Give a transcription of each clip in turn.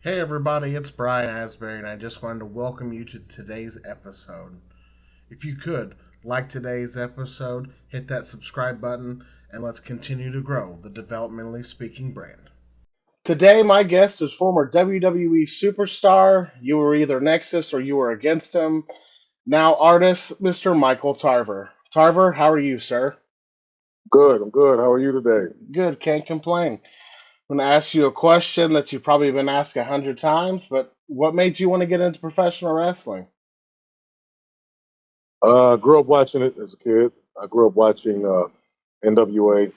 Hey everybody, it's Brian Asbury, and I just wanted to welcome you to today's episode. If you could, like today's episode, hit that subscribe button, and let's continue to grow the developmentally speaking brand. Today, my guest is former WWE superstar. You were either Nexus or you were against him. Now, artist, Mr. Michael Tarver. Tarver, how are you, sir? Good, I'm good. How are you today? Good, can't complain. I'm going to ask you a question that you've probably been asked 100 times, but what made you want to get into professional wrestling? Grew up watching it as a kid. I grew up watching NWA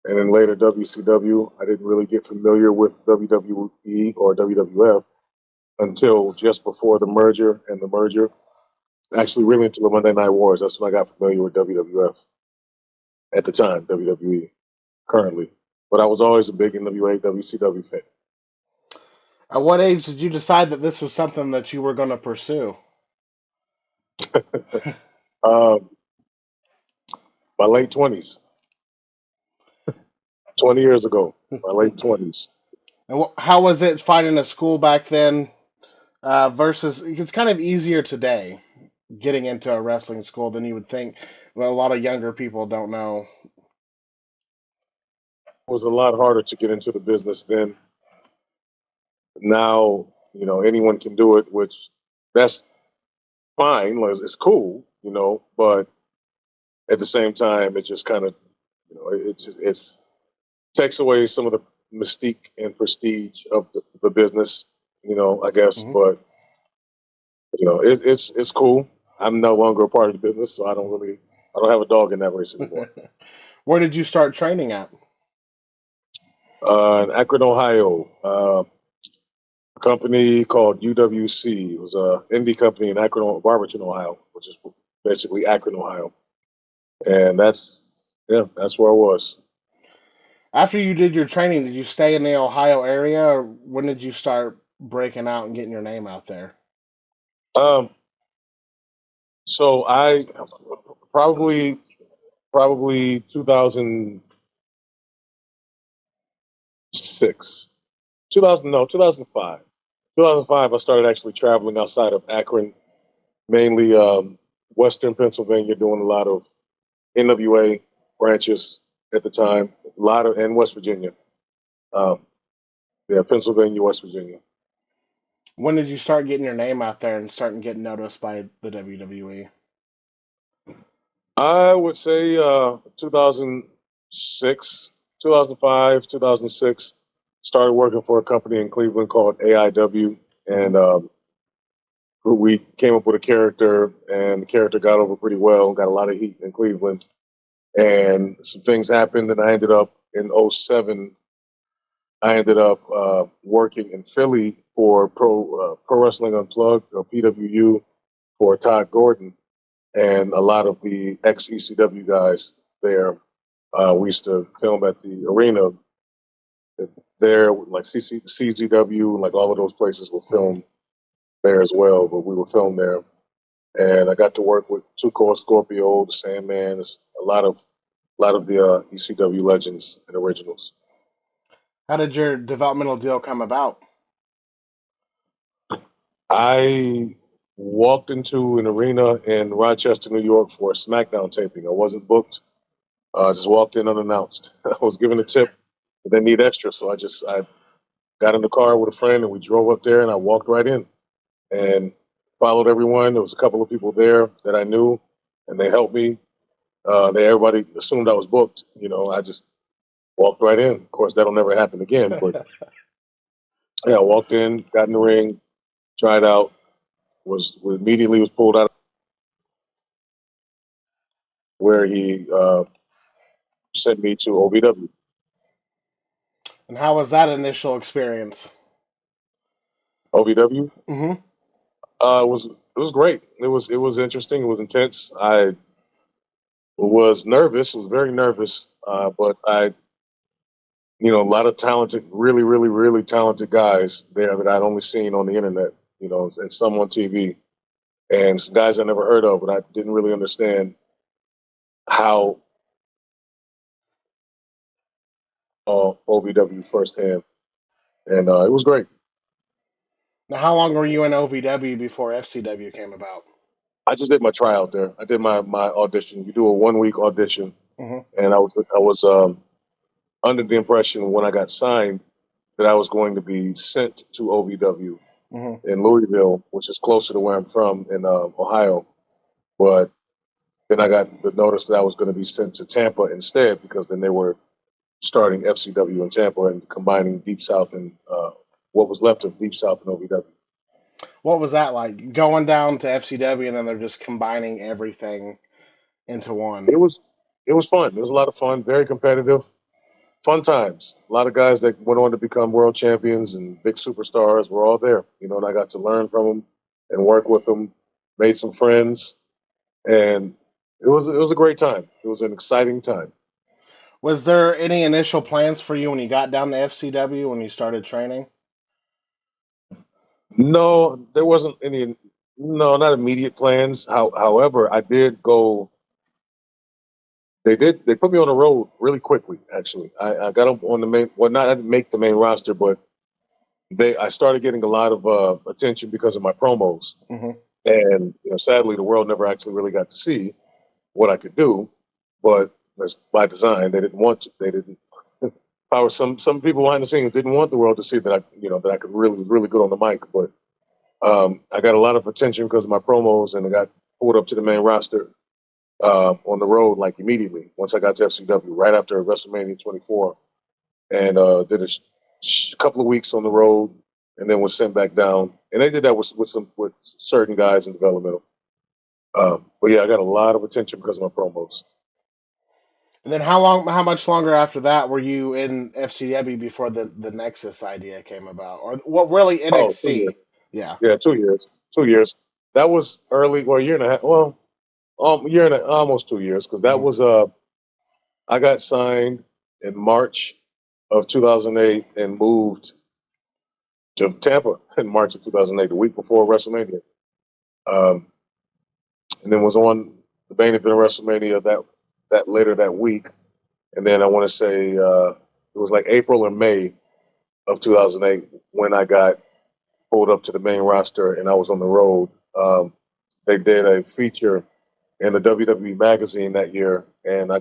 and then later WCW. I didn't really get familiar with WWE or WWF until just before the merger and the merger. Actually, really into the Monday Night Wars. That's when I got familiar with WWF at the time, WWE currently. But I was always a big NWA, WCW fan. At what age did you decide that this was something that you were going to pursue? Um, my late 20s, 20 years ago, my late 20s. And how was it finding a school back then versus it's kind of easier today getting into a wrestling school than you would think. Well, a lot of younger people don't know. It was a lot harder to get into the business then. Now, anyone can do it, which that's fine. It's cool, but at the same time, it just kind of, it's takes away some of the mystique and prestige of the business, I guess. Hmm. But it's cool. I'm no longer a part of the business, so I don't have a dog in that race anymore. Where did you start training at? In Akron, Ohio, a company called UWC. It was a indie company in Akron, Barberton, Ohio, which is basically Akron, Ohio. And that's where I was. After you did your training, did you stay in the Ohio area, or when did you start breaking out and getting your name out there? Um, so I probably probably 2006, 2000 no 2005, 2005. I started actually traveling outside of Akron, mainly Western Pennsylvania, doing a lot of NWA branches at the time, a lot of and West Virginia. Um, yeah, Pennsylvania, West Virginia. When did you start getting your name out there and starting getting noticed by the WWE? I would say 2006, 2005, 2006. Started working for a company in Cleveland called AIW, Hmm. and we came up with a character, and the character got over pretty well, got a lot of heat in Cleveland. And some things happened, and I ended up in '07. I ended up working in Philly for Pro Wrestling Unplugged, or PWU, for Todd Gordon and a lot of the ex ECW guys there. We used to film at the arena there, like CZW, like all of those places were Hmm. filmed there as well. But we were filmed there, and I got to work with Tuco Scorpio, the Sandman, a lot of the ECW legends and originals. How did your developmental deal come about? I walked into an arena in Rochester, New York for a SmackDown taping. I wasn't booked. I just walked in unannounced. I was given a tip, but they need extra, so I got in the car with a friend and we drove up there and I walked right in and followed everyone. There was a couple of people there that I knew and they helped me. Everybody assumed I was booked. I just walked right in. Of course, that'll never happen again. But yeah, I walked in, got in the ring, tried out, was immediately was pulled out where he sent me to OVW. And how was that initial experience? OVW. Hmm. It was great. It was interesting. It was intense. I was nervous. Was very nervous, but a lot of talented, really, really, really talented guys there that I'd only seen on the internet, and some on TV, and some guys I never heard of, but I didn't really understand how OVW firsthand, and it was great. Now, how long were you in OVW before FCW came about? I just did my tryout there. I did my audition. You do a 1 week audition, Hmm. and I was under the impression when I got signed that I was going to be sent to OVW Hmm. in Louisville, which is closer to where I'm from in Ohio. But then I got the notice that I was going to be sent to Tampa instead because then they were starting FCW in Tampa and combining Deep South and what was left of Deep South and OVW. What was that like? Going down to FCW and then they're just combining everything into one. It was it was fun. It was a lot of fun, very competitive, fun times. A lot of guys that went on to become world champions and big superstars were all there, and I got to learn from them and work with them, made some friends, and it was a great time. It was an exciting time. Was there any initial plans for you when you got down to FCW when you started training? No, there wasn't any. No, not immediate plans. However, I did go. They put me on the road really quickly. Actually, I got up on the main. Well, not I didn't make the main roster, but I started getting a lot of attention because of my promos. Hmm. And sadly, the world never actually really got to see what I could do. But that's by design. They didn't want to. They didn't. Power. Some people behind the scenes didn't want the world to see that I could really good on the mic. But I got a lot of attention because of my promos, and I got pulled up to the main roster on the road like immediately once I got to FCW right after WrestleMania 24, and did a couple of weeks on the road, and then was sent back down. And they did that with certain guys in developmental. But yeah, I got a lot of attention because of my promos. And then how much longer after that were you in FCW before the Nexus idea came about? Or what really Oh, 2 years. NXT? Yeah. Yeah, 2 years. 2 years. That was early, well, a year and a half. Well, year and almost 2 years because that Hmm. was I got signed in March of 2008 and moved to Tampa in March of 2008, the week before WrestleMania, um, and then was on the main event of WrestleMania that later that week, and then I want to say it was like April or May of 2008 when I got pulled up to the main roster and I was on the road. They did a feature in the WWE magazine that year, and I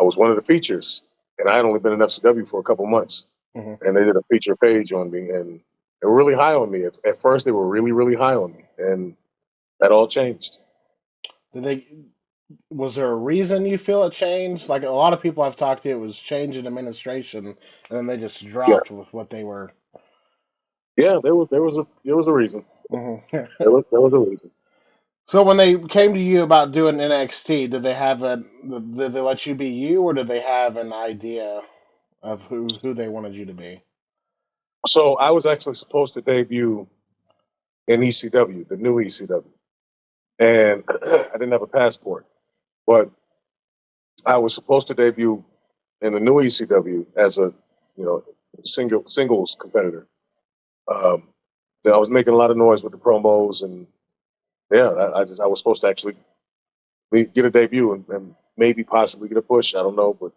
was one of the features, and I had only been in FCW for a couple months, Hmm. and they did a feature page on me, and they were really high on me. At first, they were really high on me, and that all changed. Did they? Was there a reason you feel it changed? Like a lot of people I've talked to, it was change in administration, and then they just Yeah, dropped with what they were. yeah, there was a reason. Hmm. There was a reason. So when they came to you about doing NXT, did they have a? Did they let you be you, or did they have an idea of who they wanted you to be? So I was actually supposed to debut in ECW, the new ECW, and I didn't have a passport, but I was supposed to debut in the new ECW as a you know singles competitor. Um, I was making a lot of noise with the promos, and yeah, I was supposed to actually get a debut and maybe possibly get a push. I don't know, but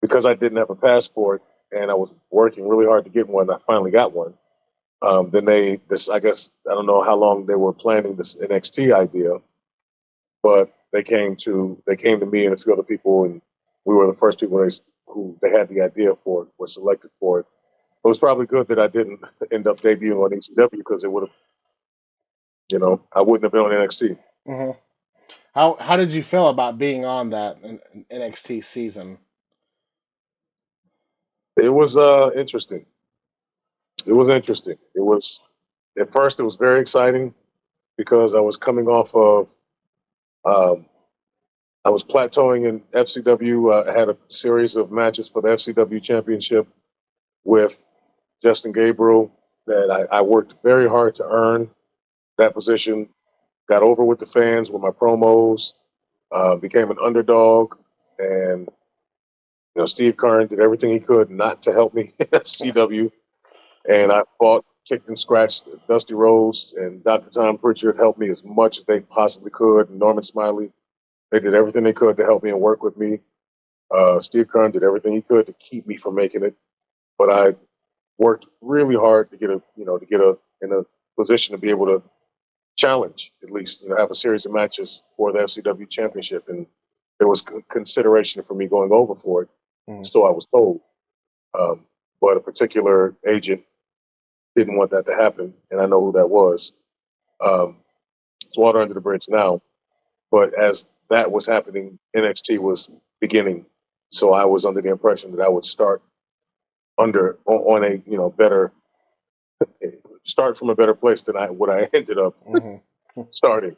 because I didn't have a passport and I was working really hard to get one, I finally got one. Then I guess I don't know how long they were planning this NXT idea, but they came to me and a few other people, and we were the first people who they had the idea for it, were selected for it. It was probably good that I didn't end up debuting on ECW because it would have, I wouldn't have been on NXT. Hmm. How did you feel about being on that NXT season? It was interesting. It was interesting. It was at first it was very exciting because I was coming off of um, I was plateauing in FCW. I had a series of matches for the FCW championship with Justin Gabriel that I worked very hard to earn that position. Got over with the fans with my promos. Became an underdog, and Steve Keirn did everything he could not to help me at CW. And I fought, kicked and scratched Dusty Rhodes and Dr. Tom Pritchard helped me as much as they possibly could. And Norman Smiley, they did everything they could to help me and work with me. Steve Keirn did everything he could to keep me from making it, but I worked really hard to get in a position to be able to challenge, at least, have a series of matches for the FCW championship. And there was consideration for me going over for it. Mhm. So I was told. Um, but a particular agent didn't want that to happen. And I know who that was. It's water under the bridge now. But as that was happening, NXT was beginning. So I was under the impression that I would start on a better start from a better place than I ended up Mhm. starting.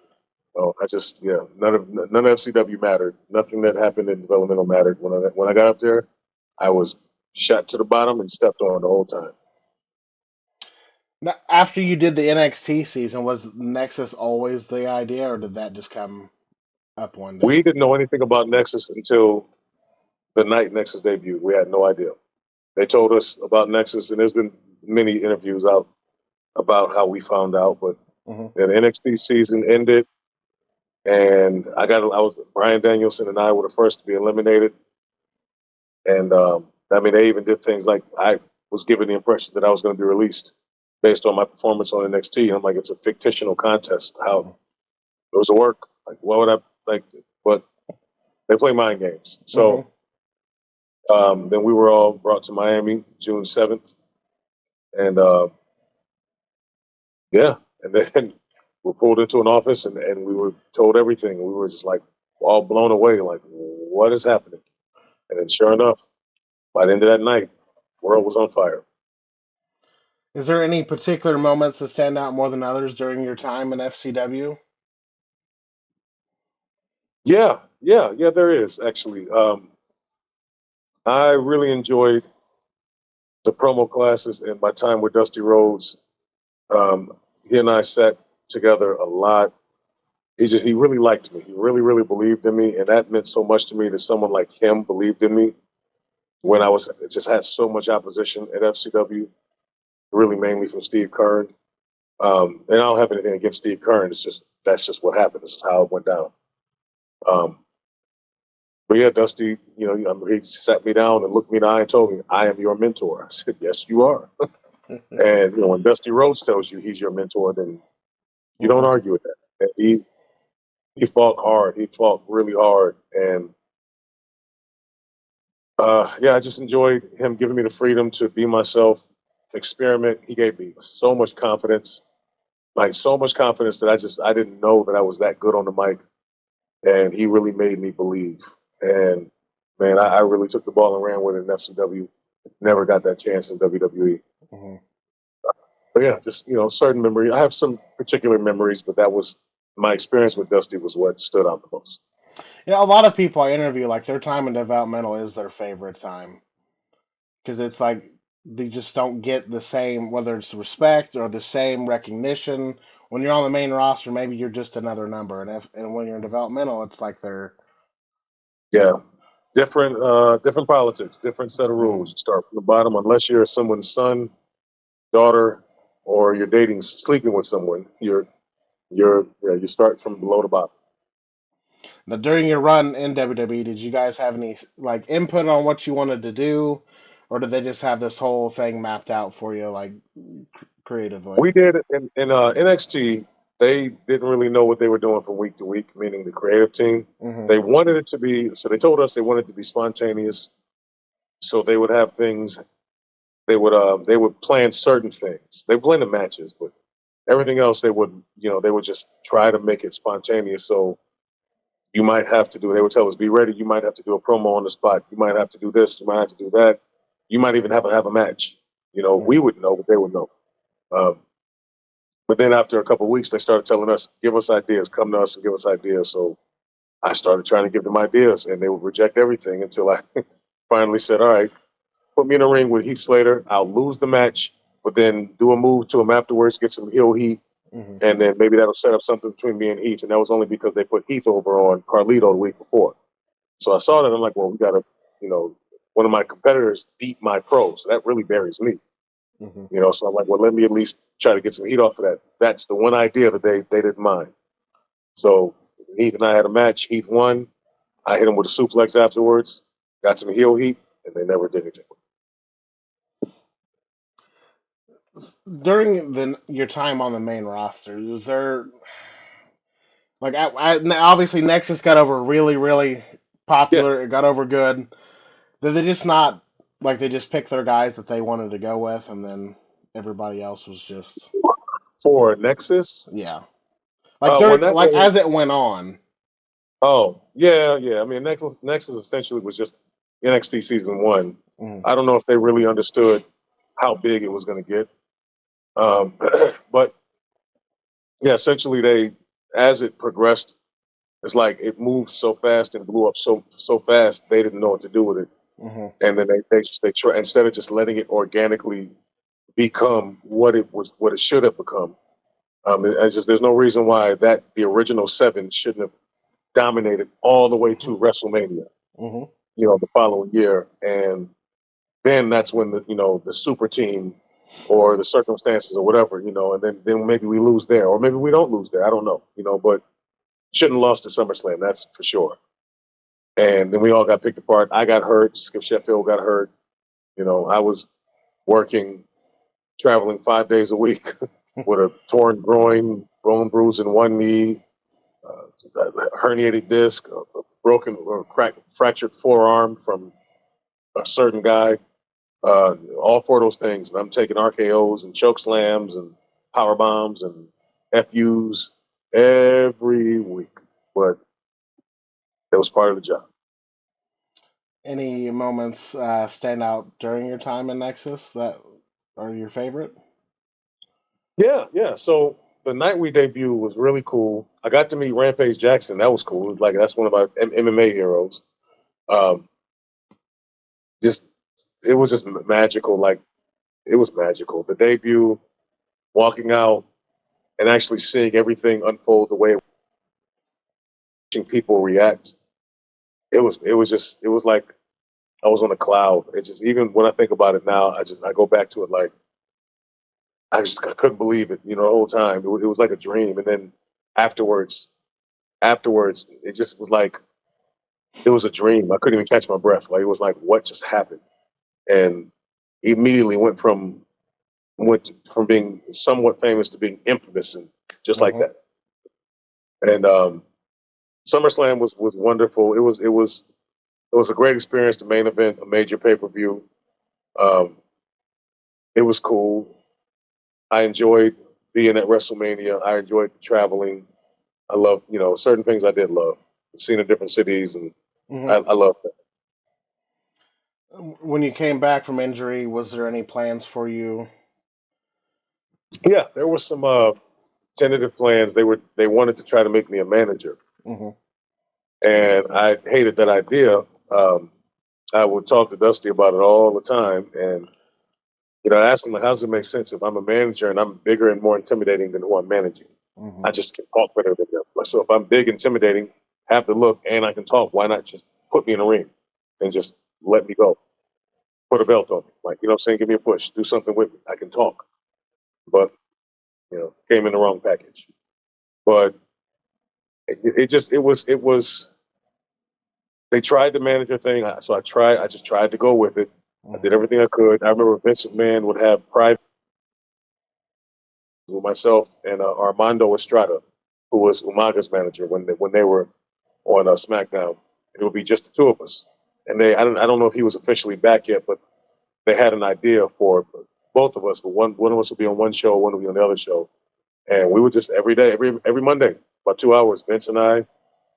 Oh, I just none of FCW mattered. Nothing that happened in developmental mattered. When I got up there, I was shot to the bottom and stepped on the whole time. Now, after you did the NXT season, was Nexus always the idea, or did that just come up one We day? didn't know anything about Nexus until the night Nexus debuted. We had no idea. They told us about Nexus, and there's been many interviews out about how we found out. But Hmm. the NXT season ended, and I was Brian Danielson and I were the first to be eliminated. And I mean, they even did things like I was given the impression that I was going to be released based on my performance on NXT. And I'm like, it's a fictional contest. How it was a work? Like, what would I like? But they play mind games. Hmm. So then we were all brought to Miami June 7th, and yeah, and then we pulled into an office and we were told everything. We were just like all blown away, like what is happening? And then sure enough, by the end of that night, the world was on fire. Is there any particular moments that stand out more than others during your time in FCW? Yeah, there is actually. I really enjoyed the promo classes and my time with Dusty Rhodes. He and I sat together a lot. He really liked me. He really believed in me, and that meant so much to me that someone like him believed in me when I was just had so much opposition at FCW, really mainly from Steve Keirn. And I don't have anything against Steve Keirn. It's just that's just what happened. This is how it went down. Um, but yeah, Dusty, he sat me down and looked me in the eye and told me, "I am your mentor." I said, "Yes, you are." And when Dusty Rhodes tells you he's your mentor, then you don't Hmm. argue with that. And he fought hard. He fought really hard, and yeah, I just enjoyed him giving me the freedom to be myself, experiment. He gave me so much confidence, like so much confidence that I didn't know that I was that good on the mic, and he really made me believe. And man, I really took the ball and ran with it in FCW. Never got that chance in WWE. Hmm. But yeah, just certain memory. I have some particular memories, but that was my experience with Dusty was what stood out the most. Yeah, a lot of people I interview, like their time in developmental is their favorite time because it's like they just don't get the same, whether it's respect or the same recognition. When you're on the main roster, maybe you're just another number, and when you're in developmental, it's like they're. Yeah, different politics, different set of Mm. rules. You start from the bottom unless you're someone's son, daughter, or you're dating, sleeping with someone. You start from below to bottom. Now, during your run in WWE, did you guys have any like input on what you wanted to do, or did they just have this whole thing mapped out for you, like creatively? We did in NXT. They didn't really know what they were doing from week to week, meaning the creative team. Hmm. They wanted it to be, so they told us they wanted it to be spontaneous. So they would have things. They would plan certain things. They plan the matches, but everything else they would just try to make it spontaneous. So you might have to do. They would tell us, "Be ready." You might have to do a promo on the spot. You might have to do this. You might have to do that. You might even have a match. We Hmm. would know, but they would know. Um, but then after a couple of weeks, they started telling us, "Give us ideas. Come to us and give us ideas." So I started trying to give them ideas, and they would reject everything until I finally said, "All right, put me in a ring with Heath Slater. I'll lose the match, but then do a move to him afterwards, get some heel heat, Hmm. and then maybe that'll set up something between me and Heath." And that was only because they put Heath over on Carlito the week before. So I saw that. I'm like, well, we got to, you know, one of my competitors beat my pro. So that really buries me. Hmm. So I'm like, well, let me at least try to get some heat off of that. That's the one idea that they didn't mind. So Heath and I had a match. Heath won. I hit him with a suplex afterwards, got some heel heat, and they never did anything. During your time on the main roster, is there like obviously Nexus got over really really Yeah, popular, it got over good. Did they just not like they just picked their guys that they wanted to go with, and then everybody else was just for Nexus. yeah. Like When during that like as it went on. Oh, yeah, yeah. I mean, Nexus essentially was just NXT season one. Mm, I don't know if they really understood how big it was going to get. Um, but yeah, essentially as it progressed, it's like it moved so fast and blew up so fast they didn't know what to do with it, hmm and then they try instead of just letting it organically become what it should have become. There's no reason why the original seven shouldn't have dominated all the way to WrestleMania, hmm the following year, and then that's when the super team or the circumstances or whatever, and then maybe we lose there, or maybe we don't lose there. I don't know, but shouldn't have lost to SummerSlam, that's for sure. And then we all got picked apart. I got hurt. Skip Sheffield got hurt. I was working, traveling 5 days a week with a torn groin, bone bruise in one knee, a herniated disc, a broken or fractured forearm from a certain guy. All four of those things. And I'm taking RKOs and choke slams and power bombs and FUs every week. But that was part of the job. Any moments stand out during your time in Nexus that are your favorite? Yeah, yeah. So the night we debuted was really cool. I got to meet Rampage Jackson. That was cool. It was like that's one of my MMA heroes. Um, just it was just magical. Like it was magical. The debut, walking out and actually seeing everything unfold the way watching people react. It was like I was on a cloud. It just even when I think about it now, I go back to it like I couldn't believe it. The whole time it was like a dream. And then afterwards, it just was like it was a dream. I couldn't even catch my breath. Like it was like what just happened, and immediately went from being somewhat famous to being infamous, and just like Hmm that. And SummerSlam was wonderful. It was a great experience. The main event, a major pay per view. Um, it was cool. I enjoyed being at WrestleMania. I enjoyed traveling. I love, certain things I did love. Seeing the different cities, and hmm I love that. When you came back from injury, was there any plans for you? Yeah, there were some tentative plans. They wanted to try to make me a manager, Hmm and I hated that idea. I would talk to Dusty about it all the time, and I asked him, like, how does it make sense if I'm a manager and I'm bigger and more intimidating than who I'm managing? hmm I just can talk better than them. Like, so if I'm big, intimidating, have the look, and I can talk, why not just put me in a ring and just let me go? Put a belt on me. Like, what I'm saying? Give me a push. Do something with me. I can talk. But, came in the wrong package. But it was, they tried the manager thing. So I just tried to go with it. I did hmm everything I could. I remember Vince McMahon would have private with myself and Armando Estrada, who was Umaga's manager when they were on SmackDown. It would be just the two of us. And I don't know if he was officially back yet, but they had an idea for both of us. But one of us would be on one show, one would be on the other show, and we would just every day, every Monday, about 2 hours, Vince and I.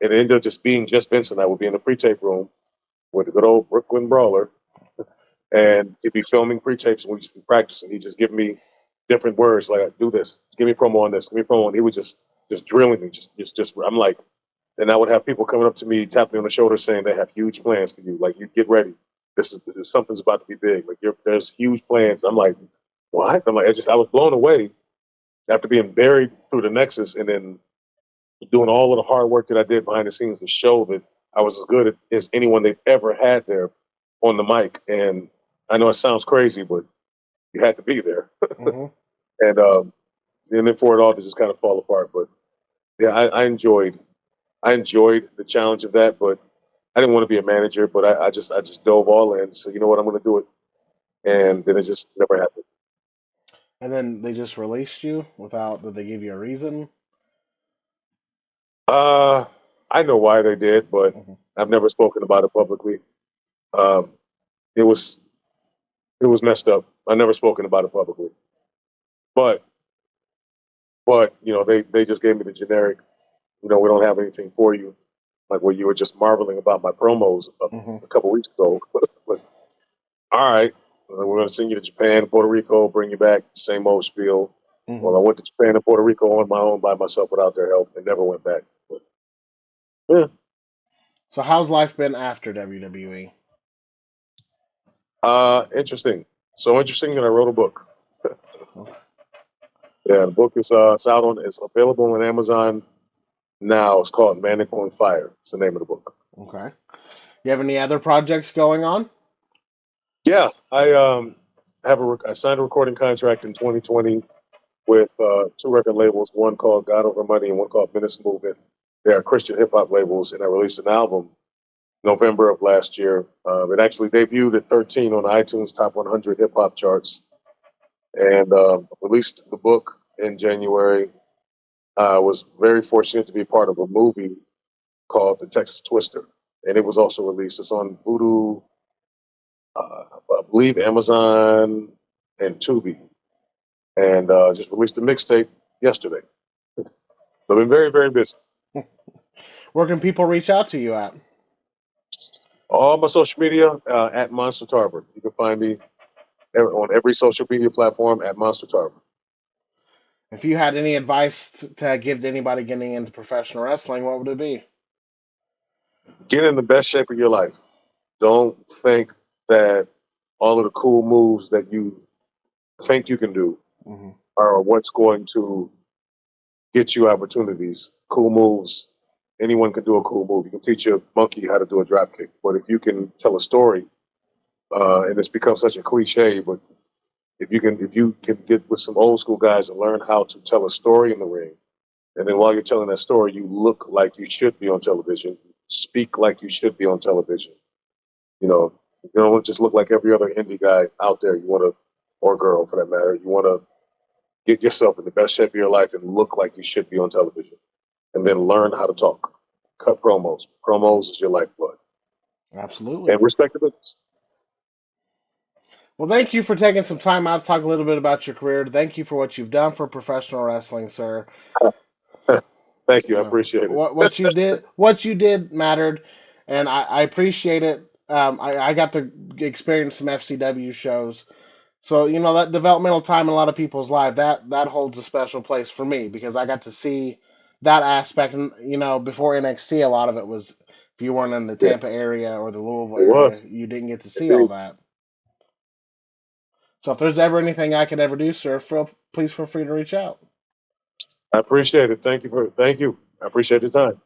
It ended up just being just Vince and I would be in the pre-tape room with the good old Brooklyn Brawler, and he'd be filming pre-tapes, and we'd just be practicing. He'd just give me different words like, "Do this, give me a promo on this, give me a promo." And he would just drilling me, just. I'm like, and I would have people coming up to me, tapping me on the shoulder, saying they have huge plans for you. Like, you get ready. Something's about to be big. Like, there's huge plans. I'm like, what? I'm like, I was blown away after being buried through the Nexus, and then doing all of the hard work that I did behind the scenes to show that I was as good as anyone they've ever had there on the mic. And I know it sounds crazy, but you had to be there. hmm And and then for it all to just kind of fall apart. But yeah, I enjoyed the challenge of that, but I didn't want to be a manager. But I just dove all in. So you know what, I'm going to do it, and then it just never happened. And then they just released you without, did they give you a reason? I know why they did, but Hmm. I've never spoken about it publicly. Um, it was it was messed up. I never spoken about it publicly, but they just gave me the generic. We don't have anything for you, like what you were just marveling about my promos Hmm. a couple weeks ago. Like, all right, we're going to send you to Japan, Puerto Rico, bring you back, same old spiel. Hmm. Well, I went to Japan and Puerto Rico on my own by myself without their help and never went back. But, yeah, So how's life been after WWE? interesting. So interesting that I wrote a book. Okay. Yeah, the book is it's available on Amazon now. It's called Manic on Fire. It's the name of the book. Okay. You have any other projects going on? Yeah, I signed a recording contract in 2020 with two record labels, one called God Over Money and one called Menace Movement. They are Christian hip hop labels, and I released an album November of last year. It actually debuted at 13 on the iTunes Top 100 hip hop charts, and released the book in January. I was very fortunate to be part of a movie called The Texas Twister, and it was also released. It's on Voodoo, I believe Amazon and Tubi, and just released a mixtape yesterday. So I've been very, very busy. Where can people reach out to you at? All my social media at Monster Tarver. You can find me on every social media platform at Monster Tarver. If you had any advice to give to anybody getting into professional wrestling, what would it be? Get in the best shape of your life. Don't think that all of the cool moves that you think you can do Hmm. are what's going to get you opportunities. Cool moves. Anyone can do a cool move. You can teach a monkey how to do a drop kick, but if you can tell a story, and it's become such a cliche, but if you can get with some old school guys and learn how to tell a story in the ring, and then while you're telling that story, you look like you should be on television, speak like you should be on television. You know, you don't just look like every other indie guy out there. You want to, or girl for that matter, you want to get yourself in the best shape of your life and look like you should be on television, and then learn how to talk. Cut promos. Promos is your lifeblood, Absolutely. and respect the business. Well, thank you for taking some time out to talk a little bit about your career. Thank you for what you've done for professional wrestling, sir. Thank you. I You know appreciate it. what you did mattered, and I appreciate it. I got to experience some FCW shows, so that developmental time in a lot of people's life that holds a special place for me because I got to see that aspect. And before NXT, a lot of it was if you weren't in the Yeah, Tampa area or the Louisville it area, was you didn't get to see all indeed. that. So if there's ever anything I could ever do, sir, please feel free to reach out. I appreciate it. Thank you. I appreciate your time.